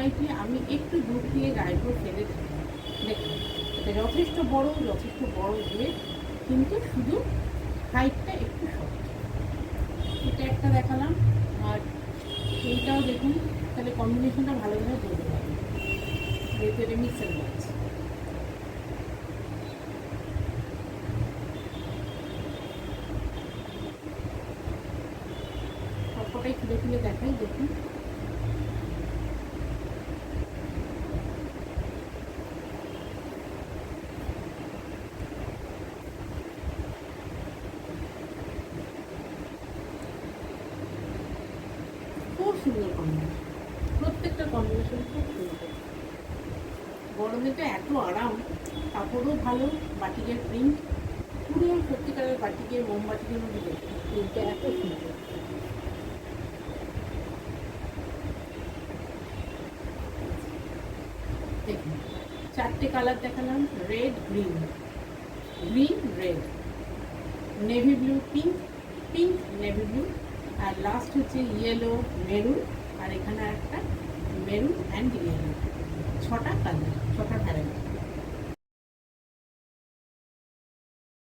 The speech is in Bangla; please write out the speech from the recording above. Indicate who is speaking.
Speaker 1: নাইটি আমি একটু দূর দিয়ে গায়ের উপর ফেলে দিলাম। দেখুন এটা যথেষ্ট বড় ড্রেস, কিন্তু শুধু হাইটটা একটু শর্ট। এটা একটা দেখালাম, আর এইটাও দেখুন, তাহলে কম্বিনেশনটা ভালোভাবে বলতে পারবেন, যেহেতু এটা মিক্স অ্যান্ড ম্যাচ। সবকটাই খুলে খুলে দেখাই, দেখুন খুব সুন্দর কম্বিনেশন, প্রত্যেকটা কম্বিনেশন খুব সুন্দর। গরমেতে এত আরাম, কাপড়ও ভালো, বাটিকের প্রিন্ট পুরো সত্যিকারের বাটিকের মোমবাটিকের মধ্যে দেখুন প্রিন্টটা এত সুন্দর। দেখুন চারটে কালার দেখালাম, red green, green red, navy blue pink, pink navy blue, আর লাস্ট হচ্ছে ইয়েলো মেরুন, আর এখানে একটা মেরুন অ্যান্ড ইয়েলো। 6টা কালার, 6টা ভ্যারাইটি।